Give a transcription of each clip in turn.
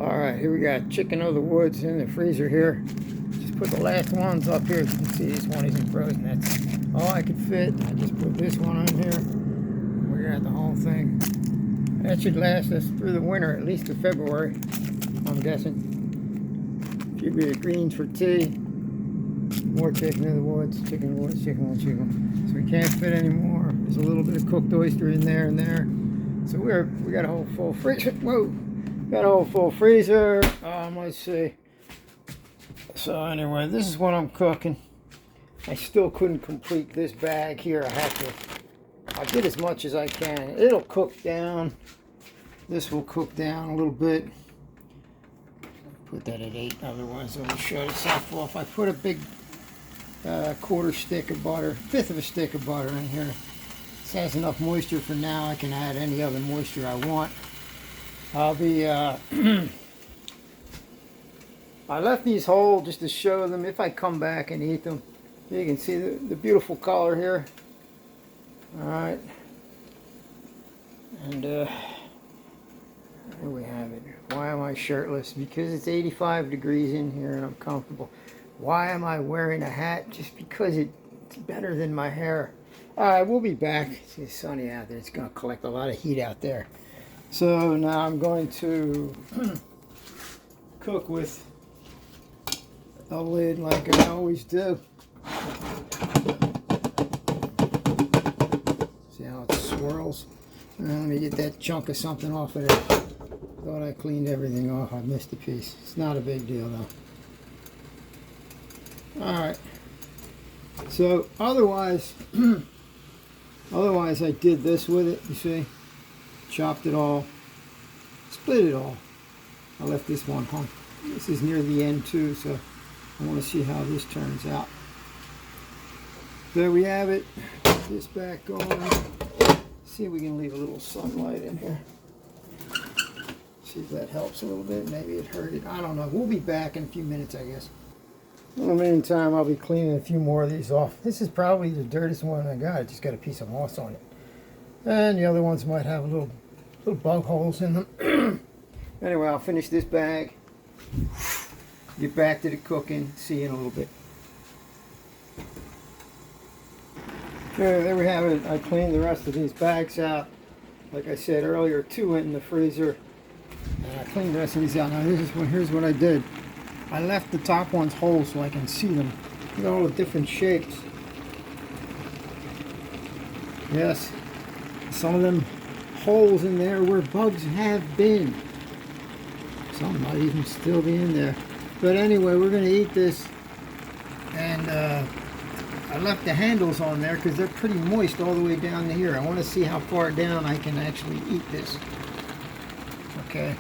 Alright, here we got chicken of the woods in the freezer here. Just put the last ones up here. As you can see, this one isn't frozen. That's all I could fit. I just put this one on here. We got the whole thing. That should last us through the winter, at least to February, I'm guessing. A few bit of greens for tea. More chicken of the woods, chicken of the woods, chicken of the chicken. So we can't fit anymore. There's a little bit of cooked oyster in there and there. So we got a whole full freezer. Whoa! Got a whole full freezer. Let's see. So anyway, this is what I'm cooking. I still couldn't complete this bag here. I did as much as I can. It'll cook down. This will cook down a little bit. Put that at 8, otherwise it'll shut itself off. I put a big quarter stick of butter, fifth of a stick of butter in here. This has enough moisture for now. I can add any other moisture I want. I'll be, I left these whole just to show them if I come back and eat them. You can see the beautiful color here. Alright. And, here we have it. Why am I shirtless? Because it's 85 degrees in here and I'm comfortable. Why am I wearing a hat? Just because it's better than my hair. Alright, we'll be back. It's sunny out there. It's going to collect a lot of heat out there. So now I'm going to cook with a lid like I always do. See how it swirls? Let me get that chunk of something off of there. Thought I cleaned everything off. I missed a piece. It's not a big deal though. Alright. So otherwise, I did this with it, you see? Chopped it all, split it all. I left this one home. This is near the end too, so I want to see how this turns out. There we have it. Put this back on. See if we can leave a little sunlight in here. See if that helps a little bit. Maybe it hurt it. I don't know. We'll be back in a few minutes, I guess. In the meantime, I'll be cleaning a few more of these off. This is probably the dirtiest one I got. I just got a piece of moss on it. And the other ones might have little bug holes in them. Anyway, I'll finish this bag. Get back to the cooking. See you in a little bit. Okay, there we have it. I cleaned the rest of these bags out. Like I said earlier, 2 went in the freezer. And I cleaned the rest of these out. Now here's what I did. I left the top ones whole so I can see them. Look at all the different shapes. Yes. Some of them holes in there where bugs have been. Some might even still be in there. But anyway, we're going to eat this. And I left the handles on there because they're pretty moist all the way down to here. I want to see how far down I can actually eat this. Okay.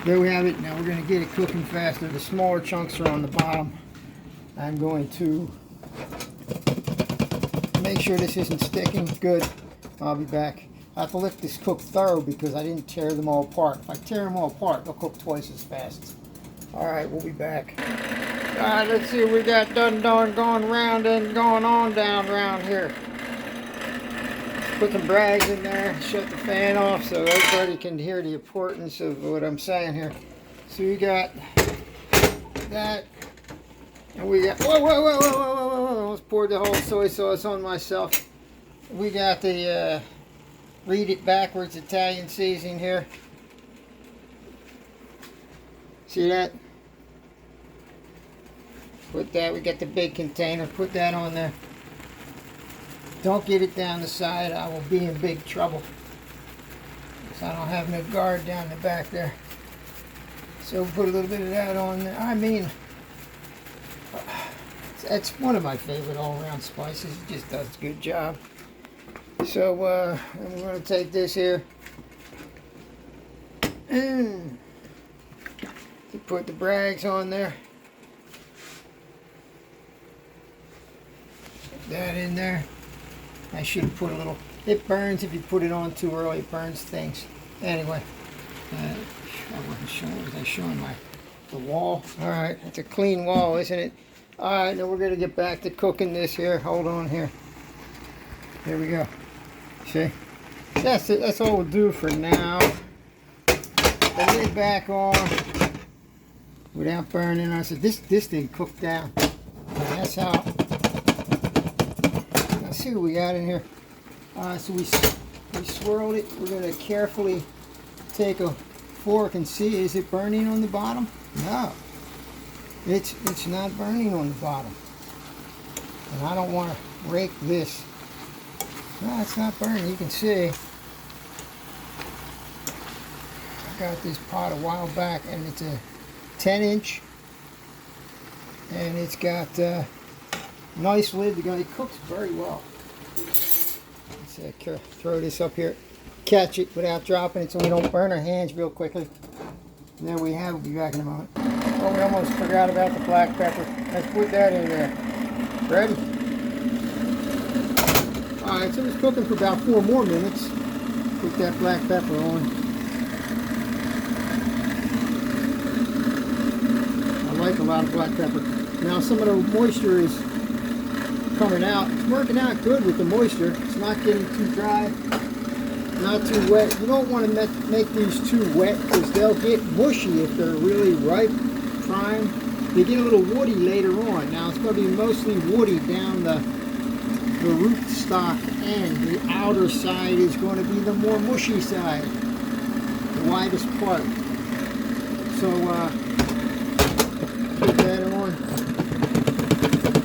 There we have it. Now we're going to get it cooking faster. The smaller chunks are on the bottom. I'm going to make sure this isn't sticking. Good. I'll be back. I have to let this cook thorough because I didn't tear them all apart. If I tear them all apart, they'll cook twice as fast. Alright, we'll be back. Alright, let's see what we got done going round and going on down around here. Put some brags in there, shut the fan off so everybody can hear the importance of what I'm saying here. So we got that. And we got, whoa, almost poured the whole soy sauce on myself. We got the, read it backwards, Italian seasoning here. See that? Put that, we got the big container, put that on there. Don't get it down the side, I will be in big trouble. Because I don't have no guard down the back there. So put a little bit of that on there. I mean, that's one of my favorite all-around spices. It just does a good job. So I'm going to take this here and put the brags on there. Put that in there. I should put a little, it burns if you put it on too early, it burns things. Anyway, I wasn't showing, was I showing the wall? Alright, it's a clean wall, isn't it? Alright, now we're going to get back to cooking this here. Hold on here. There we go. See? That's it. That's all we'll do for now. the lid back on without burning. I said this thing cooked down. And that's how. Let's see what we got in here. So we swirled it. We're going to carefully take a fork and see, is it burning on the bottom? No, it's not burning on the bottom. And I don't want to rake this. No, it's not burning. You can see. I got this pot a while back, and it's a 10-inch, and it's got a nice lid. It cooks very well. Let's throw this up here, catch it without dropping it, so we don't burn our hands real quickly. And there we have. We'll be back in a moment. Oh, we almost forgot about the black pepper. Let's put that in there. Ready? Alright, so it's cooking for about 4 more minutes. Put that black pepper on. I like a lot of black pepper. Now some of the moisture is coming out. It's working out good with the moisture. It's not getting too dry, not too wet. You don't want to make these too wet because they'll get mushy if they're really ripe, prime. They get a little woody later on. Now it's going to be mostly woody down the root stock end. The outer side is going to be the more mushy side, the widest part. So put that on.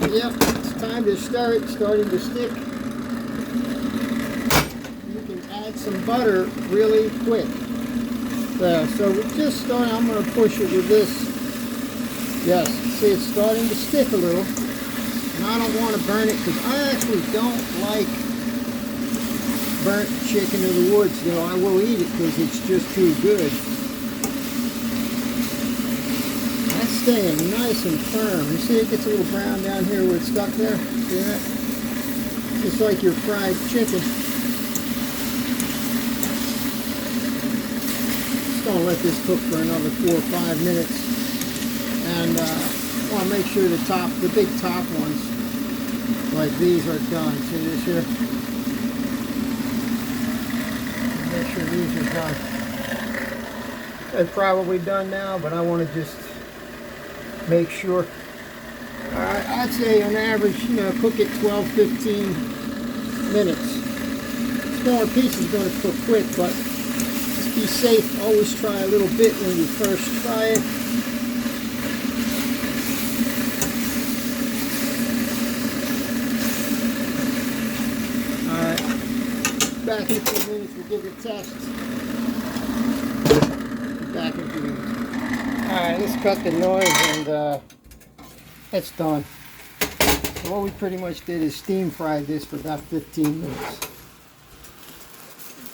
Yep, it's time to start. It's starting to stick. You can add some butter really quick. So we're just starting. I'm going to push it with this. Yes, see, it's starting to stick a little. And I don't want to burn it because I actually don't like burnt chicken in the woods, though. I will eat it because it's just too good. That's staying nice and firm. You see it gets a little brown down here where it's stuck there? See that? Just like your fried chicken. Just going to let this cook for another 4 or 5 minutes. And I want to make sure the big top ones, like these, are done. See this here? Make sure these are done. They're probably done now, but I want to just make sure. Alright, I'd say on average, cook it 12-15 minutes. Smaller pieces are going to cook quick, but just be safe. Always try a little bit when you first try it. Back in 2 minutes, we'll give it a test. Back in 2 minutes. Alright, let's cut the noise, and it's done. So what we pretty much did is steam fried this for about 15 minutes.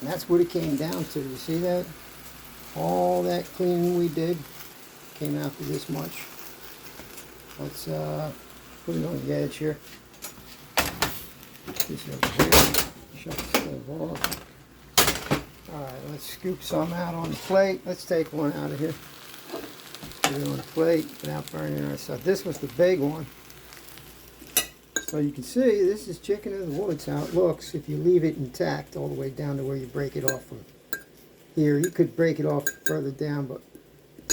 And that's what it came down to. You see that? All that cleaning we did came out to this much. Let's put it on the edge here. Put this over here. Shut the stove off. Alright, let's scoop some out on the plate. Let's take one out of here. Let's put it on the plate without burning ourselves. This was the big one. So you can see this is chicken in the woods, how it looks if you leave it intact all the way down to where you break it off from here. You could break it off further down, but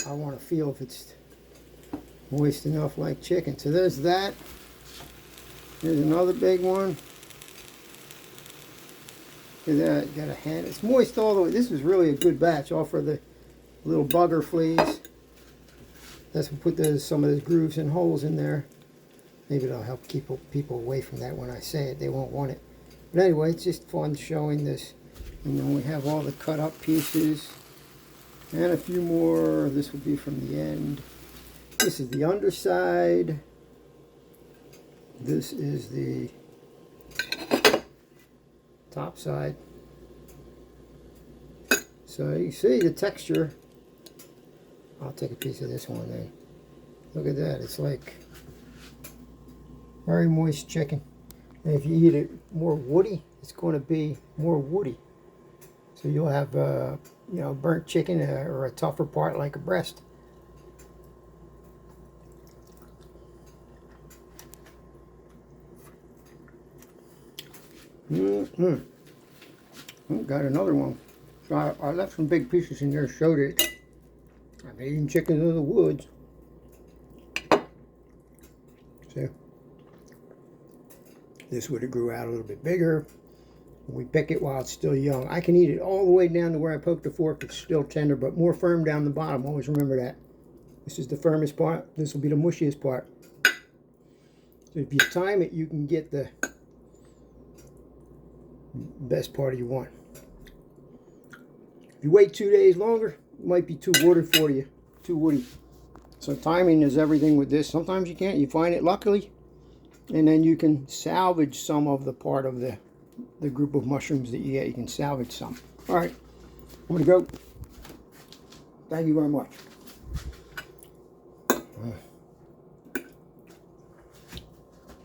I want to feel if it's moist enough like chicken. So there's that. Here's another big one. Look at that, got a hand. It's moist all the way. This is really a good batch, all for the little bugger fleas. Let's put some of those grooves and holes in there. Maybe it'll help keep people away from that when I say it. They won't want it. But anyway, it's just fun showing this. And then we have all the cut up pieces. And a few more. This will be from the end. This is the underside. This is the top side. So you see the texture. I'll take a piece of this one then. Look at that. It's like very moist chicken. And if you eat it more woody, it's going to be more woody. So you'll have burnt chicken or a tougher part like a breast. Got another one. So I left some big pieces in there, showed it. I've eaten chickens in the woods. See? This would have grew out a little bit bigger. We pick it while it's still young. I can eat it all the way down to where I poke the fork. It's still tender, but more firm down the bottom. Always remember that. This is the firmest part. This will be the mushiest part. So if you time it, you can get the best part of you want. If you wait 2 days longer, it might be too watered for you. Too woody. So timing is everything with this. Sometimes you can't. You find it luckily. And then you can salvage some of the part of the group of mushrooms that you get. You can salvage some. All right, I'm gonna go. Thank you very much.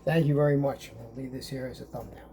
Thank you very much. We'll leave this here as a thumbnail.